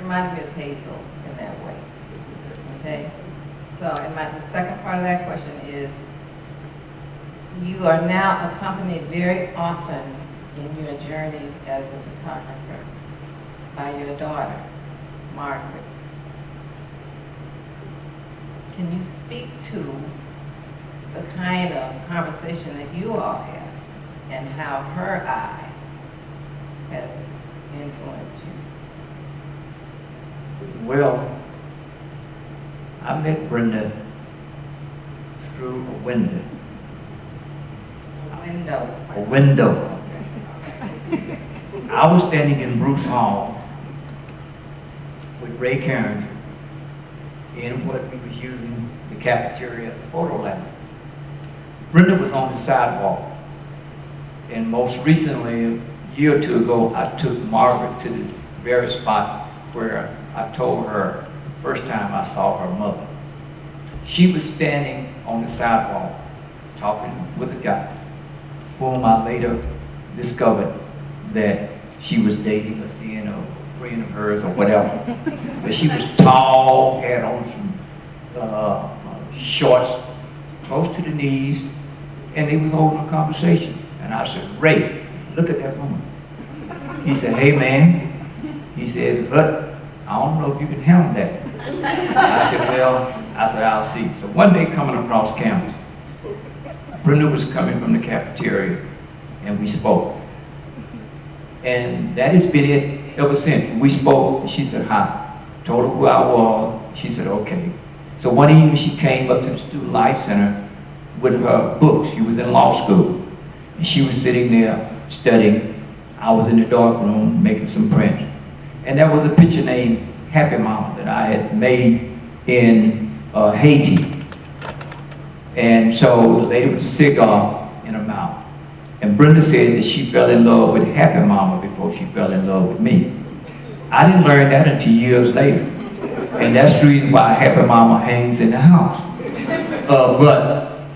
reminded me of Hazel in that way. Okay? So, and the second part of that question is, you are now accompanied very often in your journeys as a photographer by your daughter, Margaret. Can you speak to the kind of conversation that you all have and how her eye has influenced you? Well, I met Brenda through a window. A window. Okay. I was standing in Bruce Hall with Ray Carringer in what we was using the cafeteria as a photo lab. Brenda was on the sidewalk, and most recently, a year or two ago, I took Margaret to this very spot where I told her the first time I saw her mother. She was standing on the sidewalk talking with a guy, whom I later discovered that she was dating or seeing a friend of hers or whatever. But she was tall, had on some shorts close to the knees, and they was holding a conversation. And I said, Ray, look at that woman. He said, hey man, he said, but I don't know if you can handle that. I said, well, I'll see. So one day coming across campus, Brenda was coming from the cafeteria, and we spoke. And that has been it ever since. We spoke, she said hi. Told her who I was, she said okay. So one evening she came up to the Student Life Center with her books. She was in law school. And she was sitting there studying. I was in the dark room making some prints. And there was a picture named Happy Mama that I had made in Haiti. And so the lady with the cigar in her mouth. And Brenda said that she fell in love with Happy Mama before she fell in love with me. I didn't learn that until years later. And that's the reason why Happy Mama hangs in the house. But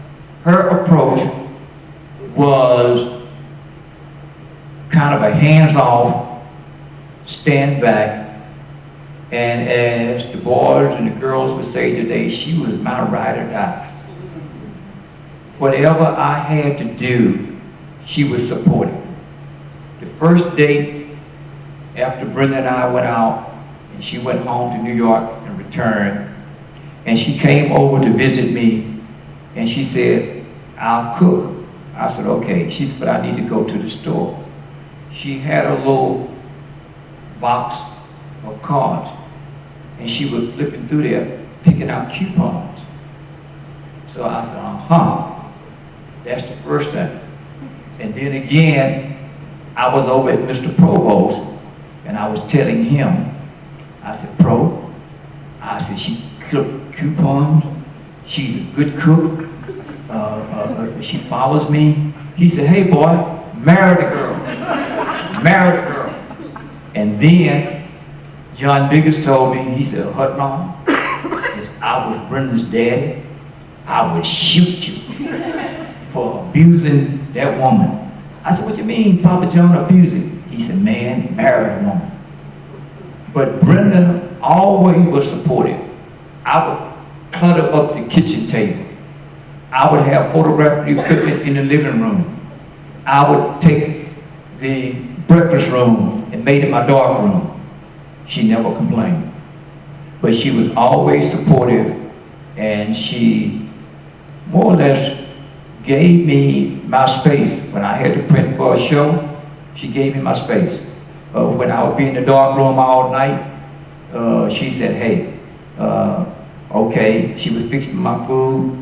her approach was kind of a hands-off, stand back, and as the boys and the girls would say today, she was my ride or die. Whatever I had to do, she was supportive. The first date after Brenda and I went out, and she went home to New York and returned, and she came over to visit me, and she said, I'll cook. I said, okay. She said, but I need to go to the store. She had a little box of cards, and she was flipping through there, picking out coupons. So I said, that's the first thing. And then again, I was over at Mr. Provost's, and I was telling him, I said, Pro, I said, she cooked coupons, she's a good cook, she follows me. He said, hey boy, marry the girl, marry the girl. And then John Biggers told me, he said, Hudnall, if I was Brenda's daddy, I would shoot you for abusing that woman. I said, what you mean, Papa John, abusing? He said, man, marry the woman. But Brenda always was supportive. I would clutter up the kitchen table. I would have photographic equipment in the living room. I would take the breakfast room and made it my dark room. She never complained. But she was always supportive, and she more or less gave me my space. When I had to print for a show, she gave me my space. When I would be in the dark room all night, she said, hey, okay. She would fix my food,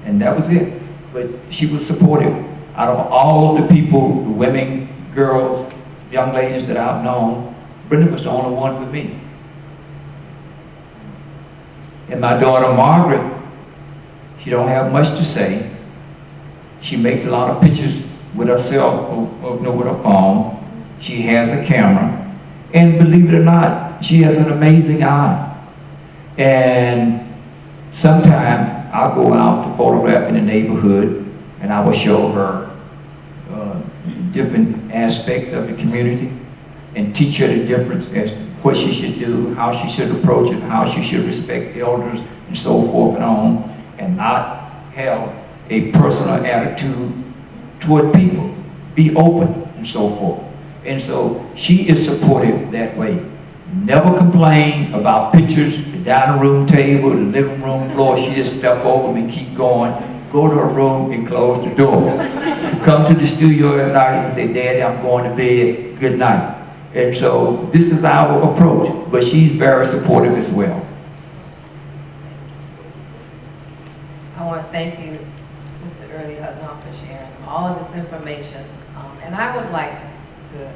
and that was it. But she was supportive. Out of all of the people, the women, girls, young ladies that I've known, Brenda was the only one with me. And my daughter Margaret, she don't have much to say. She makes a lot of pictures with herself, or with her phone. She has a camera. And believe it or not, she has an amazing eye. And sometimes I'll go out to photograph in the neighborhood, and I will show her different aspects of the community and teach her the difference as to what she should do, how she should approach it, how she should respect elders, and so forth and on, and not have a personal attitude toward people. Be open and so forth. And so she is supportive that way. Never complain about pictures, the dining room table, the living room floor. She just step over me and keep going. Go to her room and close the door. Come to the studio at night and say, Daddy, I'm going to bed. Good night. And so this is our approach, but she's very supportive as well. I want to thank you, Mr. Earlie Hudnall, for sharing all of this information. And I would like to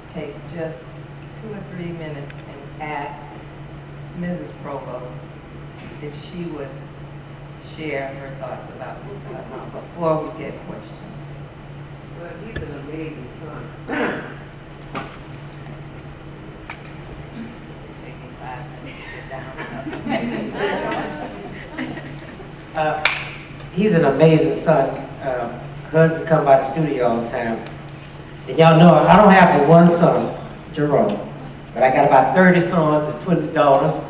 take just 2 or 3 minutes and ask Mrs. Provost if she would share her thoughts about Mr. Hudnall before we get questions. Well, he's an amazing son. Taking 5 minutes to get down. He's an amazing son. Couldn't come by the studio all the time. And y'all know I don't have but one son, Jerome, but I got about 30 sons and 20 daughters,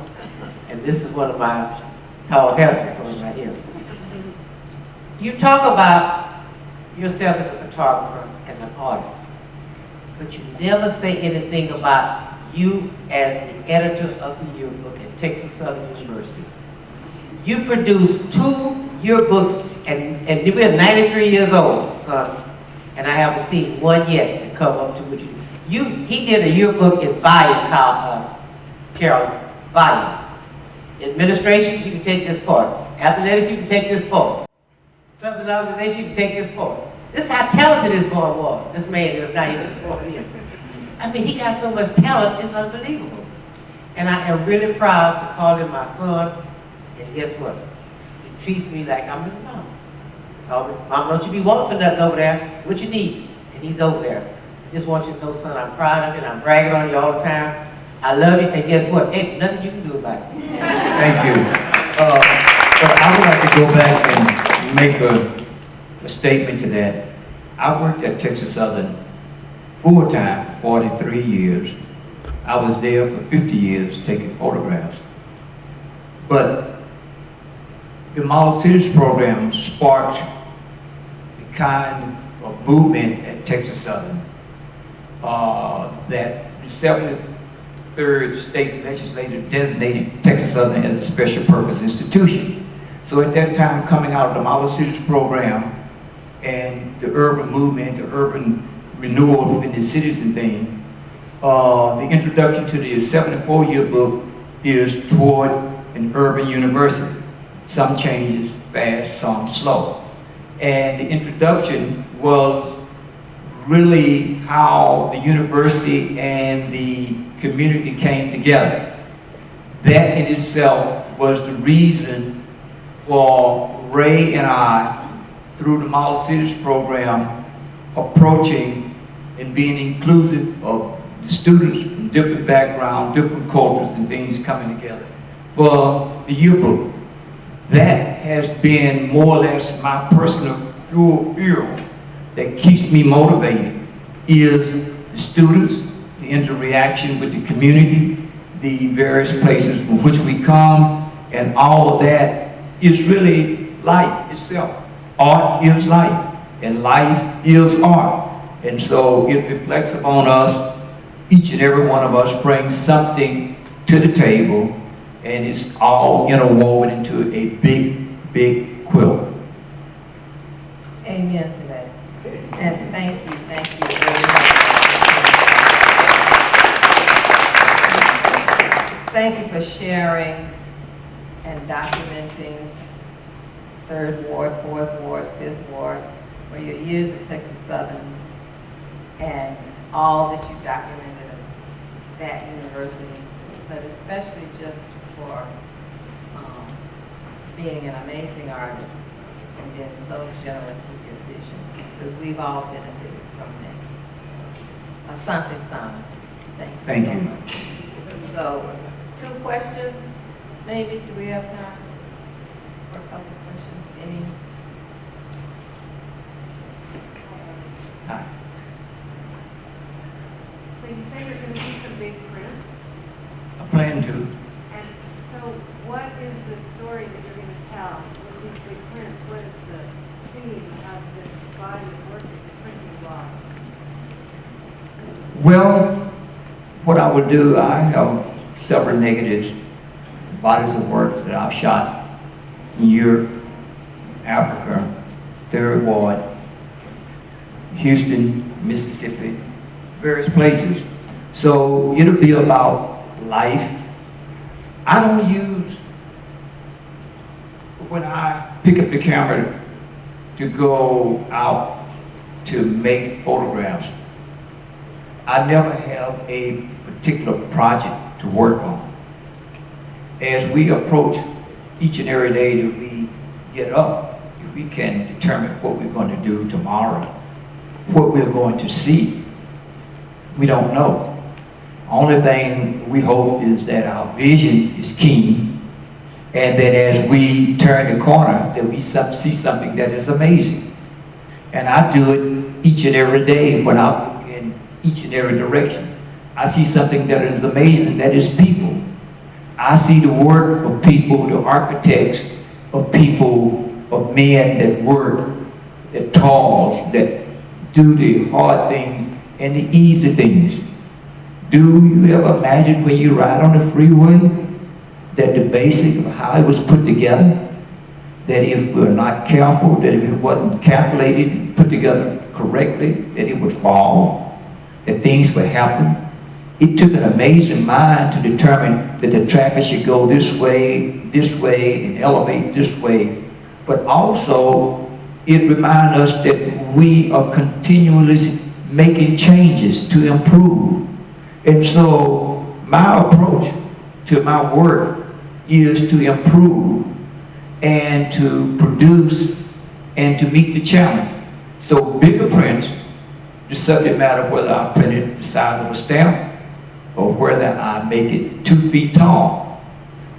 and this is one of my tall, handsome sons right here. You talk about yourself as a photographer, as an artist, but you never say anything about you as the editor of the yearbook at Texas Southern University. You produced 2 yearbooks, and we're 93 years old, son, and I haven't seen one yet to come up to what you do. He did a yearbook in volume, Carol, volume. Administration, you can take this part. Athletics, you can take this part. Clubs and organization, you can take this part. This is how talented this boy was. This man is not even born here. I mean, he got so much talent, it's unbelievable. And I am really proud to call him my son. And guess what? He treats me like I'm his mom. Mom, don't you be wanting for nothing over there. What you need? And he's over there. I just want you to know, son, I'm proud of you, and I'm bragging on you all the time. I love you, and guess what? Ain't nothing you can do about it. Thank you. But I would like to go back and make a statement to that. I worked at Texas Southern full-time for 43 years. I was there for 50 years taking photographs. But the Model Cities program sparked the kind of movement at Texas Southern that the 73rd state legislature designated Texas Southern as a special purpose institution. So at that time, coming out of the Model Cities program and the urban movement, the urban renewal within the cities and things, the introduction to the 74 yearbook is toward an urban university. Some changes fast, some slow. And the introduction was really how the university and the community came together. That in itself was the reason for Ray and I, through the Model Cities program, approaching and being inclusive of the students from different backgrounds, different cultures and things coming together for the yearbook. That has been more or less my personal fuel that keeps me motivated, is the students, the interaction with the community, the various places from which we come, And all of that is really life itself. Art is life, and life is art. And so it reflects upon us. Each and every one of us brings something to the table, and it's all interwoven into a big, big quilt. Amen to that. And thank you very much. Thank you for sharing and documenting 3rd Ward, 4th Ward, 5th Ward, for your years at Texas Southern, and all that you documented of that university, but especially just for being an amazing artist and being so generous with your vision, because we've all benefited from that. Asante Sana, thank you so much. So, 2 questions, maybe. Do we have time for a couple of questions? Any? Hi. So you say you're going to do some big prints, I plan to. and so what is the story that you're going to tell with these big prints? What is the theme of this body of work that you're printing live? Well, what I would do, I have several negatives, bodies of work that I've shot in Europe, Africa, 3rd Ward, Houston, Mississippi, various places. So it'll be about life. I don't use, when I pick up the camera to go out to make photographs, I never have a particular project to work on. As we approach each and every day that we get up, if we can determine what we're going to do tomorrow, what we're going to see, we don't know. Only thing we hope is that our vision is keen, and that as we turn the corner, that we see something that is amazing. And I do it each and every day when I look in each and every direction. I see something that is amazing, that is people. I see the work of people, the architects of people, of men that work, that toil, that do the hard things and the easy things. Do you ever imagine when you ride on the freeway that the basic of how it was put together, that if we're not careful, that if it wasn't calculated and put together correctly, that it would fall, that things would happen? It took an amazing mind to determine that the traffic should go this way, and elevate this way. But also, it reminds us that we are continually making changes to improve. And so, my approach to my work is to improve and to produce and to meet the challenge. So, bigger prints, the subject matter, whether I print it the size of a stamp, or whether I make it 2 feet tall,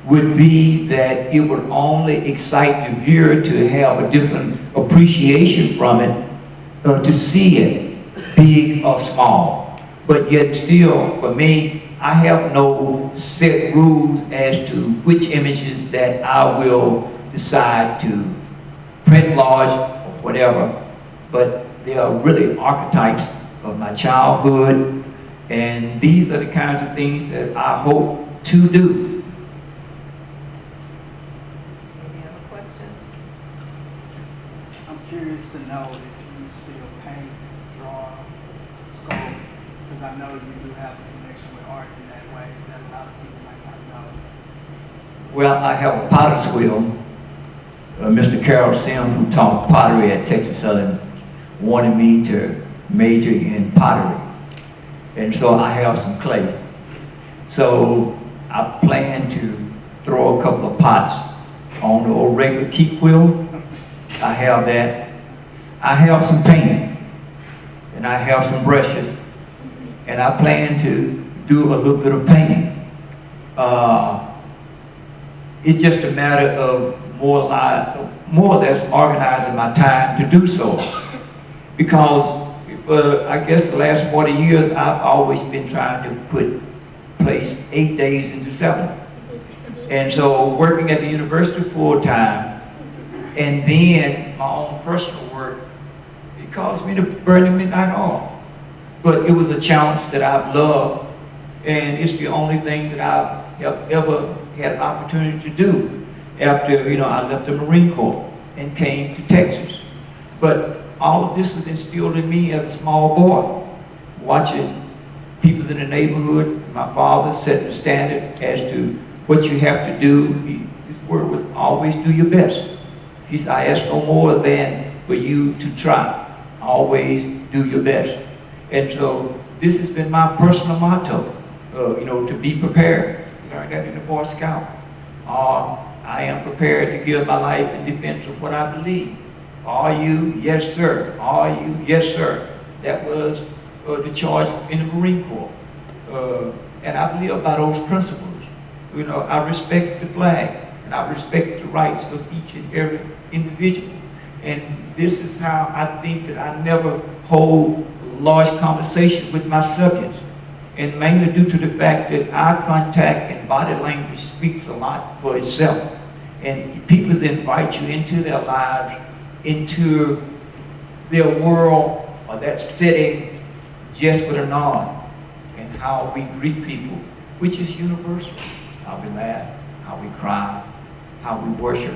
would be that it would only excite the viewer to have a different appreciation from it, to see it, big or small. But yet still, for me, I have no set rules as to which images that I will decide to print large or whatever, but they are really archetypes of my childhood. And these are the kinds of things that I hope to do. Any other questions? I'm curious to know if you still paint, draw, sculpt, because I know you do have a connection with art in that way that a lot of people might not know. Well, I have a potter's wheel. Mr. Carroll Sims, who taught pottery at Texas Southern, wanted me to major in pottery. And so I have some clay. So I plan to throw a couple of pots on the old regular keep wheel. I have that. I have some paint, and I have some brushes, and I plan to do a little bit of painting. It's just a matter of more or less organizing my time to do so. Because for, I guess, the last 40 years, I've always been trying to place 8 days into 7. And so working at the university full time, and then my own personal work, it caused me to burn the midnight oil. But it was a challenge that I've loved, and it's the only thing that I've ever had an opportunity to do after, you know, I left the Marine Corps and came to Texas. But all of this was instilled in me as a small boy, watching people in the neighborhood. My father set the standard as to what you have to do. His word was always do your best. He said, I ask no more than for you to try. Always do your best. And so this has been my personal motto, you know, to be prepared. I learned that in the Boy Scout. I am prepared to give my life in defense of what I believe. Are you? Yes, sir. Are you? Yes, sir. That was the charge in the Marine Corps. And I live by those principles. You know, I respect the flag, and I respect the rights of each and every individual. And this is how I think that I never hold large conversation with my subjects. And mainly due to the fact that eye contact and body language speaks a lot for itself. And people invite you into their lives, into their world or that setting just with a nod. And how we greet people, which is universal. How we laugh, how we cry, how we worship,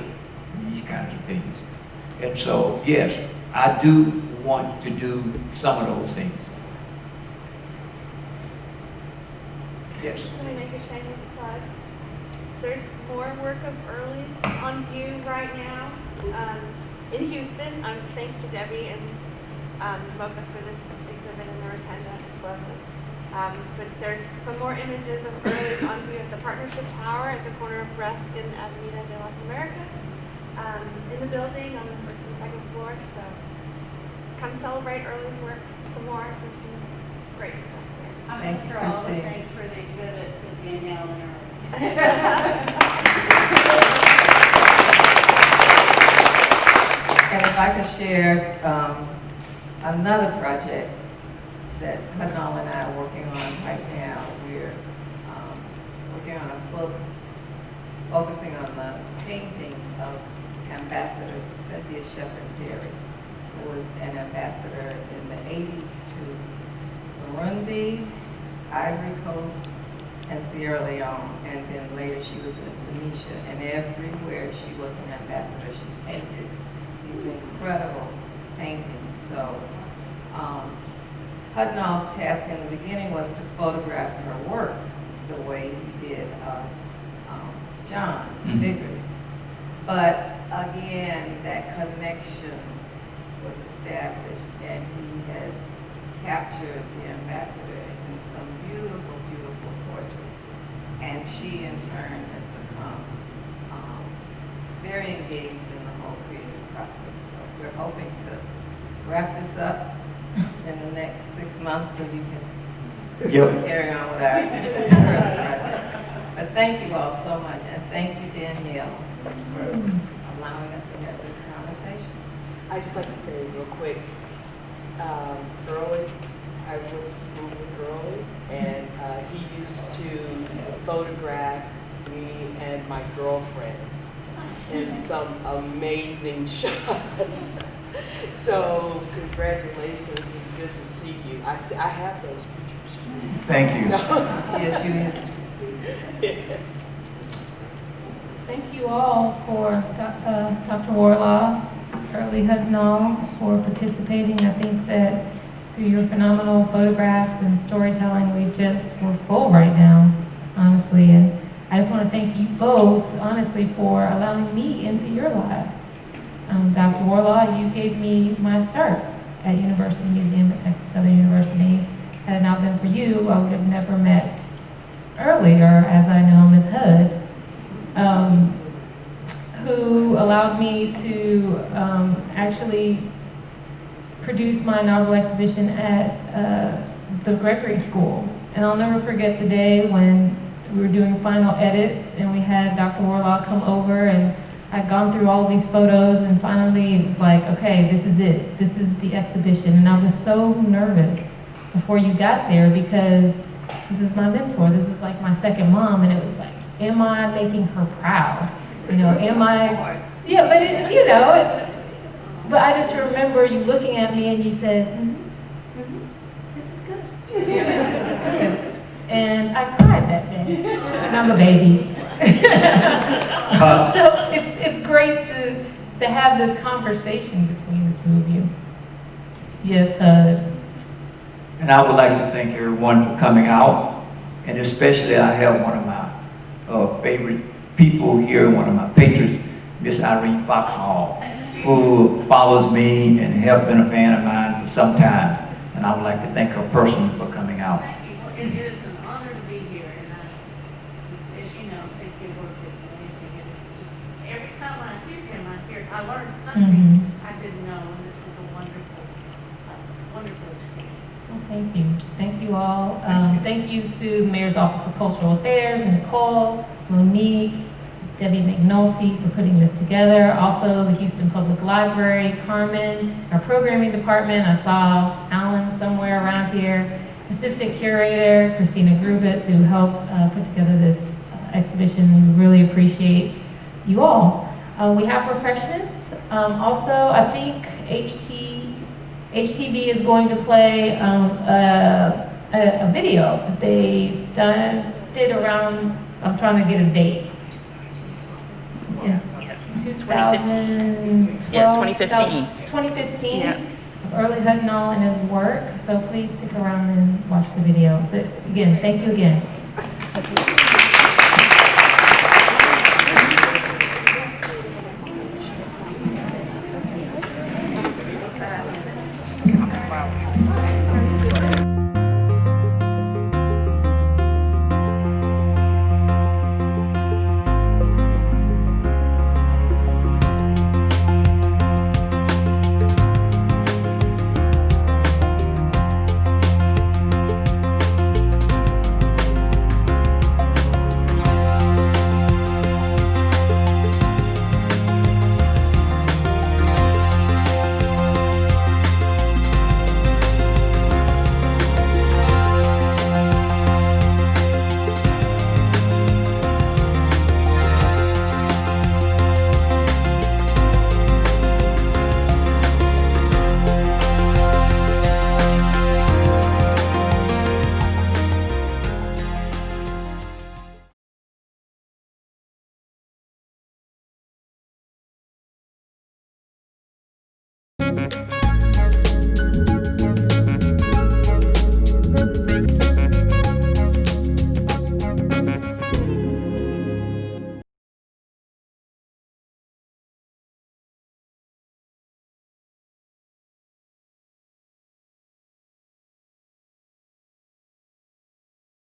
these kinds of things. And so, yes, I do want to do some of those things. Yes. Let me make a shameless plug. There's more work of Earlie on view right now in Houston. Thanks to Debbie and Mocha for this exhibit in the Rotunda. It's lovely. But there's some more images of Earlie on view at the Partnership Tower at the corner of Rusk and Avenida de las Americas, in the building on the first and second floor. So come celebrate Earlie's work some more. There's some great stuff there. I'm Thank you, sure all the Christine. thanks for the exhibit to Danielle and Earlie. And if I could share another project that Hudnall and I are working on right now. We're working on a book focusing on the paintings of Ambassador Cynthia Shepherd Derry, who was an ambassador in the 80s to Burundi, Ivory Coast, and Sierra Leone, and then later she was in Tunisia, and everywhere she was an ambassador, she painted these incredible paintings. So Hudnall's task in the beginning was to photograph her work the way he did John Vickers. But again, that connection was established, and he has captured the ambassador in some beautiful, beautiful portraits. And she, in turn, has become very engaged in the whole creative process. So we're hoping to wrap this up in the next 6 months so you can carry on with our further projects. But thank you all so much, and thank you, Danielle, for allowing us to have this conversation. I'd just like to say real quick, Earlie, I went to school with Earlie, and he used to photograph me and my girlfriends in some amazing shots. So congratulations, it's good to see you. I have those pictures. Thank you. So, Yes, you is. Thank you all for Dr. Wardlaw, Earlie Hudnall, for participating. I think that through your phenomenal photographs and storytelling, we're full right now, honestly. And I just want to thank you both, honestly, for allowing me into your lives. Dr. Wardlaw, you gave me my start at University Museum at Texas Southern University. Had it not been for you, I would have never met Earlie, or as I know him as Hud, who allowed me to actually produce my inaugural exhibition at the Gregory School. And I'll never forget the day when we were doing final edits and we had Dr. Wardlaw come over, and I'd gone through all of these photos, and finally it was like, okay, this is it. This is the exhibition. And I was so nervous before you got there because this is my mentor. This is like my second mom, and it was like, am I making her proud? You know, am I, yeah, but it, you know, but I just remember you looking at me and you said, this is good. This is good. And I cried that day, and I'm a baby. So it's great to have this conversation between the two of you. Yes, And I would like to thank everyone for coming out, and especially I have one of my favorite people here, one of my patrons, Miss Irene Foxhall, who follows me and has been a fan of mine for some time, and I would like to thank her personally for coming out. It is an honor to be here, and as you know, Facebook work is amazing, and it's just, every time I hear him, I learned something I didn't know, and this was a wonderful, wonderful experience. well, thank you. Thank you all. Thank you to the Mayor's Office of Cultural Affairs, Nicole, Monique, Debbie McNulty for putting this together. Also, the Houston Public Library, Carmen, our programming department. I saw Alan somewhere around here. Assistant curator, Christina Grubitz, who helped put together this exhibition. We really appreciate you all. We have refreshments. Also, I think HTV is going to play a video that they did around, I'm trying to get a date. Yeah, 2012? Yes, 2015. 2015. Yeah. Of Earlie Hudnall and his work. So please stick around and watch the video. But again, thank you again.